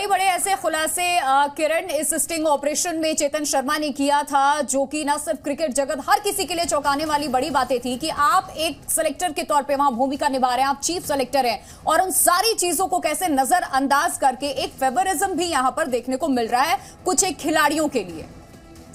बड़े ऐसे खुलासे किरण इस स्टिंग ऑपरेशन में चेतन शर्मा ने किया था, जो कि ना सिर्फ क्रिकेट जगत हर किसी के लिए चौंकाने वाली बड़ी बातें थी कि आप एक सेलेक्टर के तौर पे वहां भूमिका निभा रहे हैं, आप चीफ सेलेक्टर हैं और उन सारी चीजों को कैसे नजरअंदाज करके एक फेवरिज्म भी यहां पर देखने को मिल रहा है कुछ एक खिलाड़ियों के लिए।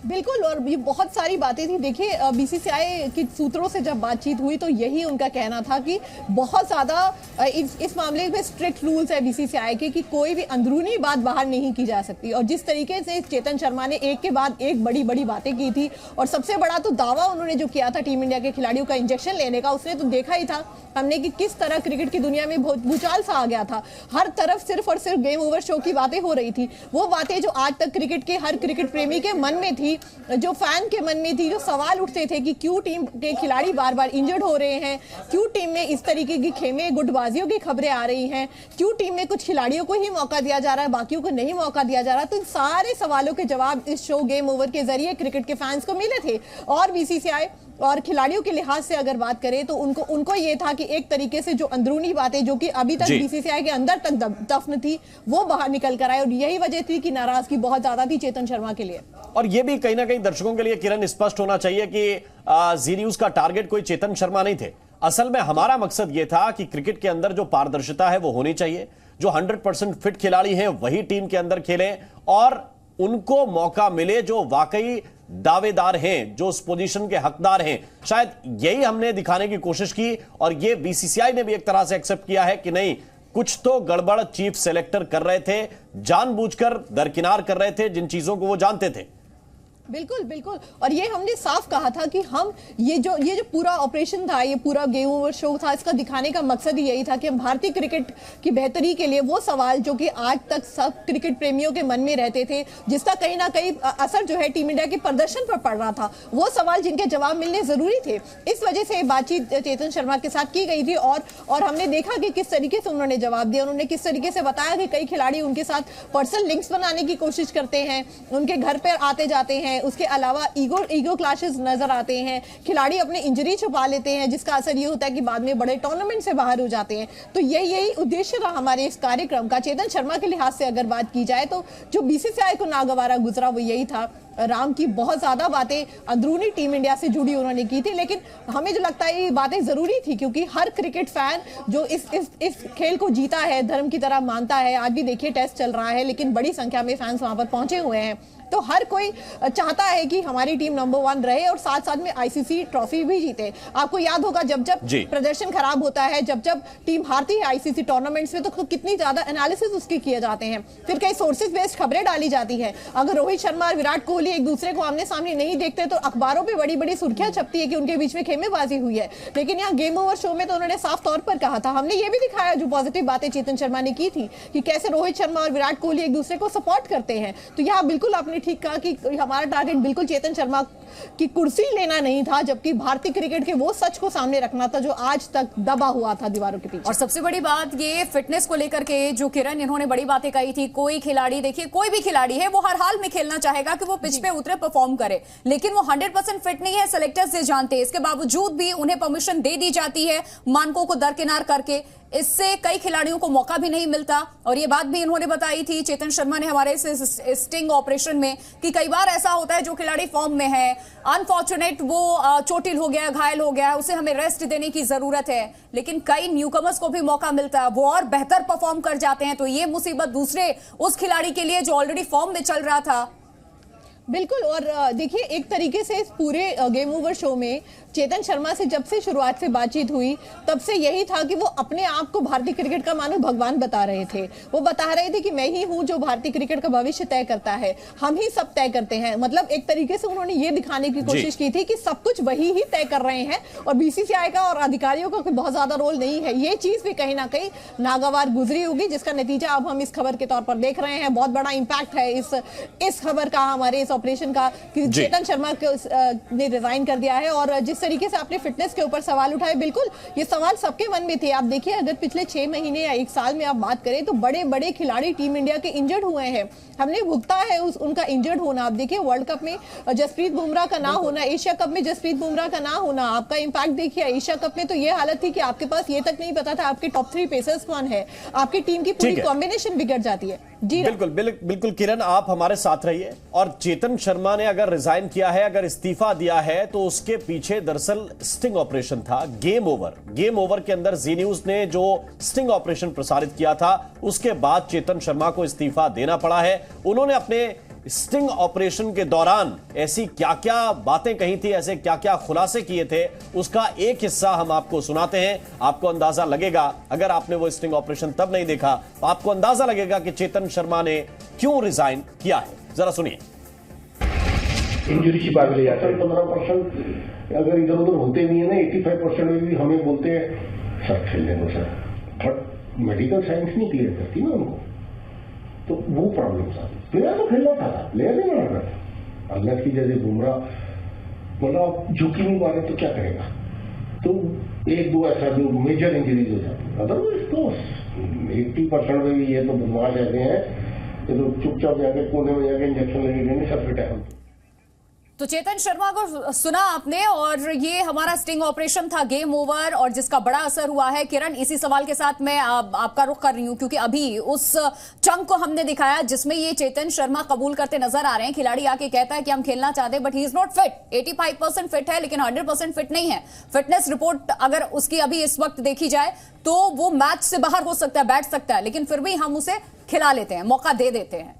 बिल्कुल, और ये बहुत सारी बातें थी। देखिए, बीसीसीआई के सूत्रों से जब बातचीत हुई तो यही उनका कहना था कि बहुत ज़्यादा इस मामले में स्ट्रिक्ट रूल्स है बीसीसीआई के कि कोई भी अंदरूनी बात बाहर नहीं की जा सकती। और जिस तरीके से चेतन शर्मा ने एक के बाद एक बड़ी बड़ी बातें की थी, और सबसे बड़ा तो दावा उन्होंने जो किया था टीम इंडिया के खिलाड़ियों का इंजेक्शन लेने का, उसने तो देखा ही था हमने कि किस तरह क्रिकेट की दुनिया में भूचाल सा आ गया था। हर तरफ सिर्फ और सिर्फ गेम ओवर शो की बातें हो रही थी, वो बातें जो आज तक क्रिकेट के हर क्रिकेट प्रेमी के मन में थी, जो फैन के मन में थी, जो सवाल उठते थे कि क्यों टीम के खिलाड़ी बार बार इंजर्ड हो रहे हैं, क्यों टीम में इस तरीके की खेमे गुटबाजियों की खबरें आ रही हैं, क्यों टीम में कुछ खिलाड़ियों को ही मौका दिया जा रहा है, बाकियों को नहीं मौका दिया जा रहा। तो इन सारे सवालों के जवाब इस शो गेम ओवर के जरिए क्रिकेट के फैंस को मिले थे। और बीसीसीआई और खिलाड़ियों के लिहाज से अगर बात करें तो उनको ये था कि एक तरीके से जो अंदरूनी बातें जो कि अभी तक बीसीसीआई के अंदर तक दफन थी, वो बाहर निकल कर आए, और यही वजह थी कि नाराजगी बहुत ज्यादा थी चेतन शर्मा के लिए। और ये भी कहीं ना कहीं दर्शकों के लिए किरण स्पष्ट होना चाहिए कि जी न्यूज का टारगेट कोई चेतन शर्मा नहीं थे। असल में हमारा मकसद यह था कि क्रिकेट के अंदर जो पारदर्शिता है वो होनी चाहिए, जो 100% फिट खिलाड़ी हैं वही टीम के अंदर खेलें और उनको मौका मिले जो वाकई दावेदार हैं, जो उस पोजीशन के हकदार हैं। शायद यही हमने दिखाने की कोशिश की, और ये बीसीसीआई ने भी एक तरह से एक्सेप्ट किया है कि नहीं, कुछ तो गड़बड़ चीफ सेलेक्टर कर रहे थे, जानबूझकर दरकिनार कर रहे थे जिन चीजों को वो जानते थे। बिल्कुल बिल्कुल, और ये हमने साफ कहा था कि हम ये जो पूरा ऑपरेशन था, ये पूरा गेम ओवर शो था, इसका दिखाने का मकसद ही यही था कि हम भारतीय क्रिकेट की बेहतरी के लिए वो सवाल जो कि आज तक सब क्रिकेट प्रेमियों के मन में रहते थे, जिसका कहीं ना कहीं असर जो है टीम इंडिया के प्रदर्शन पर पड़ रहा था, वो सवाल जिनके जवाब मिलने जरूरी थे। इस वजह से बातचीत चेतन शर्मा के साथ की गई थी, और हमने देखा कि किस तरीके से उन्होंने जवाब दिया। उन्होंने किस तरीके से बताया कि कई खिलाड़ी उनके साथ पर्सनल लिंक्स बनाने की कोशिश करते हैं, उनके घर पर आते जाते हैं, उसके अलावा ईगो क्लैशेस नजर आते हैं, खिलाड़ी अपने इंजरी छुपा लेते हैं, जिसका असर ये होता है कि बाद में बड़े टूर्नामेंट से बाहर हो जाते हैं। तो यही उद्देश्य रहा हमारे इस कार्यक्रम का। चेतन शर्मा के लिहाज से अगर बात की जाए तो जो बीसीसीआई को नागवारा गुजरा वो यही था। राम की बहुत ज्यादा बातें अंदरूनी टीम इंडिया से जुड़ी उन्होंने की थी, लेकिन हमें जो लगता है ये बातें जरूरी थी, क्योंकि हर क्रिकेट फैन जो इस खेल को जीता है, धर्म की तरह मानता है। आज भी देखिए टेस्ट चल रहा है, लेकिन बड़ी संख्या में फैंस वहां पर पहुंचे हुए हैं। तो हर कोई चाहता है कि हमारी टीम नंबर 1 रहे और साथ साथ में आईसीसी ट्रॉफी भी जीते। आपको याद होगा जब जब प्रदर्शन खराब होता है, जब जब टीम हारती है आईसीसी टूर्नामेंट्स में, तो कितनी ज्यादा एनालिसिस उसके किए जाते हैं, फिर कई सोर्सेज बेस्ड खबरें डाली जाती है। अगर रोहित शर्मा और विराट कोहली एक दूसरे को आमने सामने नहीं देखते तो अखबारों पर बड़ी बड़ी सुर्खियां छपती है कि उनके बीच में खेमेबाजी हुई है। लेकिन यहाँ गेम ओवर शो में तो उन्होंने साफ तौर पर कहा था, हमने ये भी दिखाया जो पॉजिटिव बातें चेतन शर्मा ने की थी कि कैसे रोहित शर्मा और विराट कोहली एक दूसरे को सपोर्ट करते हैं। तो यहाँ बिल्कुल आपने ठीक कहा कि हमारा टारगेट बिल्कुल चेतन शर्मा की कुर्सी लेना नहीं था, जबकि भारतीय क्रिकेट के वो सच को सामने रखना था जो आज तक दबा हुआ था दीवारों के पीछे। और सबसे बड़ी बात ये फिटनेस को लेकर के जो किरण इन्होंने बड़ी बातें कही थी। कोई खिलाड़ी, देखिए कोई भी खिलाड़ी है वो हर हाल में खेलना चाहेगा कि वो पिच पे उतरे, परफॉर्म करे, लेकिन वो 100% फिट नहीं है, सेलेक्टर्स ये जानते हैं। इसके बावजूद भी उन्हें परमिशन दे दी जाती है मानकों को दरकिनार करके। इससे कई खिलाड़ियों को मौका भी नहीं मिलता। और ये बात भी इन्होंने बताई थी चेतन शर्मा ने हमारे स्टिंग ऑपरेशन में कि कई बार ऐसा होता है जो खिलाड़ी फॉर्म में है, अनफॉर्चुनेट वो चोटिल हो गया, घायल हो गया, उसे हमें रेस्ट देने की जरूरत है, लेकिन कई न्यूकमर्स को भी मौका मिलता है, वो और बेहतर परफॉर्म कर जाते हैं। तो ये मुसीबत दूसरे उस खिलाड़ी के लिए जो ऑलरेडी फॉर्म में चल रहा था। बिल्कुल, और देखिए एक तरीके से इस पूरे गेम ओवर शो में चेतन शर्मा से जब से शुरुआत से बातचीत हुई तब से यही था कि वो अपने आप को भारतीय क्रिकेट का मानो भगवान बता रहे थे। वो बता रहे थे कि मैं ही हूं जो भारतीय क्रिकेट का भविष्य तय करता है, हम ही सब तय करते हैं। मतलब एक तरीके से उन्होंने ये दिखाने की कोशिश की थी कि सब कुछ वही ही तय कर रहे हैं और बीसीसीआई का और अधिकारियों का कोई बहुत ज्यादा रोल नहीं है। ये चीज भी कहीं ना कहीं नागवार गुजरी होगी, जिसका नतीजा अब हम इस खबर के तौर पर देख रहे हैं। बहुत बड़ा इंपैक्ट है इस खबर का, हमारे इस ऑपरेशन का, कि चेतन शर्मा ने रिजाइन कर दिया है। और जिस तरीके से आपने फिटनेस के ऊपर सवाल उठाए, बिल्कुल ये सवाल सबके मन में थे। आप देखिए अगर पिछले 6 महीने या 1 साल में आप बात करें तो बड़े बड़े खिलाड़ी टीम इंडिया के इंजर्ड हुए हैं, हमने भुगता है उनका इंजर्ड होना। आप देखिए वर्ल्ड कप में जसप्रीत बुमराह का ना होना, एशिया कप में जसप्रीत बुमराह का ना होना, आपका इंपैक्ट देखिए। एशिया कप में तो ये हालत थी कि आपके पास ये तक नहीं पता था आपके टॉप 3 पेसर्स कौन है, आपकी टीम की पूरी कॉम्बिनेशन बिगड़ जाती है। जी बिल्कुल किरण, आप हमारे साथ रहिए। और चेतन शर्मा ने अगर रिजाइन किया है, अगर इस्तीफा दिया है, तो उसके पीछे दरअसल स्टिंग ऑपरेशन था। गेम ओवर के अंदर जी न्यूज ने जो स्टिंग ऑपरेशन प्रसारित किया था, उसके बाद चेतन शर्मा को इस्तीफा देना पड़ा है। उन्होंने अपने स्टिंग ऑपरेशन के दौरान ऐसी क्या क्या बातें कही थी, ऐसे क्या क्या खुलासे किए थे, उसका एक हिस्सा हम आपको सुनाते हैं। आपको अंदाजा लगेगा, अगर आपने वो स्टिंग ऑपरेशन तब नहीं देखा तो आपको अंदाजा लगेगा कि चेतन शर्मा ने क्यों रिजाइन किया है। जरा सुनिए। इंजरी छिपा के ले जाते हैं। 15% अगर इधर उधर होते नहीं है ना, 85% में भी हमें बोलते हैं सर खेलने दो सर, बट मेडिकल साइंस नहीं क्लियर करती ना उनको, तो वो प्रॉब्लम था। प्लेयर तो खेलना था, प्लेयर नहीं बना था। अल्लाह की जैसे बुमराह मतलब झुकी नहीं पा रहे तो क्या करेगा, तो एक दो ऐसा जो मेजर इंजरीज हो जाती, अदरवाइज तो 80% में भी ये तो बदमाश ऐसे हैं, ये तो चुपचाप जाके कोने में जाके इंजेक्शन लेके देंगे, सब फिट है। तो चेतन शर्मा को सुना आपने, और ये हमारा स्टिंग ऑपरेशन था गेम ओवर, और जिसका बड़ा असर हुआ है। किरण, इसी सवाल के साथ मैं आपका रुख कर रही हूं, क्योंकि अभी उस चंक को हमने दिखाया जिसमें ये चेतन शर्मा कबूल करते नजर आ रहे हैं। खिलाड़ी आके कहता है कि हम खेलना चाहते हैं, but he is not fit. 85% fit है, लेकिन 100% फिट नहीं है। फिटनेस रिपोर्ट अगर उसकी अभी इस वक्त देखी जाए तो वो मैच से बाहर हो सकता है, बैठ सकता है, लेकिन फिर भी हम उसे खिला लेते हैं, मौका दे देते हैं।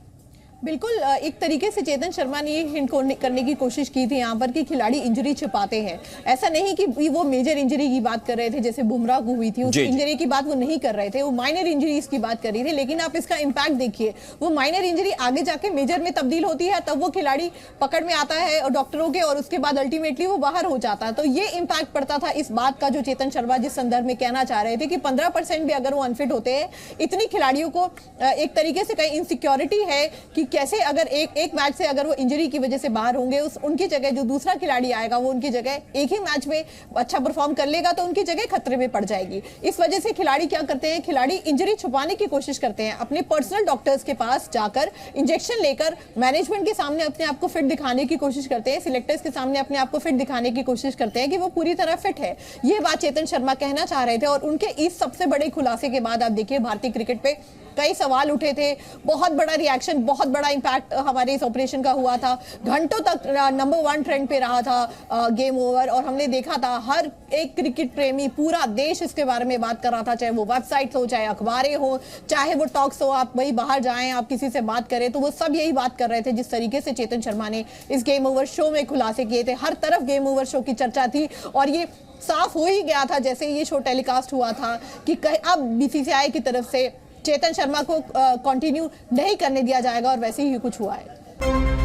बिल्कुल, एक तरीके से चेतन शर्मा ने ये हिंट करने की कोशिश की थी यहाँ पर कि खिलाड़ी इंजरी छिपाते हैं। ऐसा नहीं कि वो मेजर इंजरी की बात कर रहे थे जैसे बुमराह को हुई थी, उस इंजरी की बात वो नहीं कर रहे थे, वो माइनर इंजरीज की बात कर रही थे। लेकिन आप इसका इम्पैक्ट देखिए, वो माइनर इंजरी आगे जाके मेजर में तब्दील होती है, तब वो खिलाड़ी पकड़ में आता है और डॉक्टरों के, और उसके बाद अल्टीमेटली वो बाहर हो जाता है। तो ये इम्पैक्ट पड़ता था इस बात का, जो चेतन शर्मा जिस संदर्भ में कहना चाह रहे थे कि 15% भी अगर वो अनफिट होते हैं, इतनी खिलाड़ियों को एक तरीके से कहीं इनसिक्योरिटी है कि कैसे अगर एक मैच से अगर वो इंजरी की वजह से बाहर होंगे, उनकी जगह जो दूसरा खिलाड़ी आएगा वो उनकी जगह एक ही मैच में अच्छा परफॉर्म कर लेगा, तो उनकी जगह खतरे में पड़ जाएगी। इस वजह से खिलाड़ी क्या करते हैं, खिलाड़ी इंजरी छुपाने की कोशिश करते हैं, अपने पर्सनल डॉक्टर्स के पास जाकर इंजेक्शन लेकर मैनेजमेंट के सामने अपने आप को फिट दिखाने की कोशिश करते हैं, सिलेक्टर्स के सामने अपने आप को फिट दिखाने की कोशिश करते हैं कि वो पूरी तरह फिट है। ये बात चेतन शर्मा कहना चाह रहे थे, और उनके इस सबसे बड़े खुलासे के बाद आप देखिए भारतीय क्रिकेट पे कई सवाल उठे थे, बहुत बड़ा रिएक्शन, बहुत बड़ा इंपैक्ट हमारे इस ऑपरेशन का हुआ था। घंटों तक नंबर 1 ट्रेंड पे रहा था गेम ओवर, और हमने देखा था हर एक क्रिकेट प्रेमी, पूरा देश इसके बारे में बात कर रहा था, चाहे वो वेबसाइट हो, चाहे अखबारें हो, चाहे वो टॉक्स हो, आप वही बाहर जाएं, आप किसी से बात करें, तो वो सब यही बात कर रहे थे। जिस तरीके से चेतन शर्मा ने इस गेम ओवर शो में खुलासे किए थे, हर तरफ गेम ओवर शो की चर्चा थी, और ये साफ हो ही गया था जैसे ये शो टेलीकास्ट हुआ था कि अब बीसीसीआई की तरफ से चेतन शर्मा को कंटिन्यू नहीं करने दिया जाएगा, और वैसे ही कुछ हुआ है।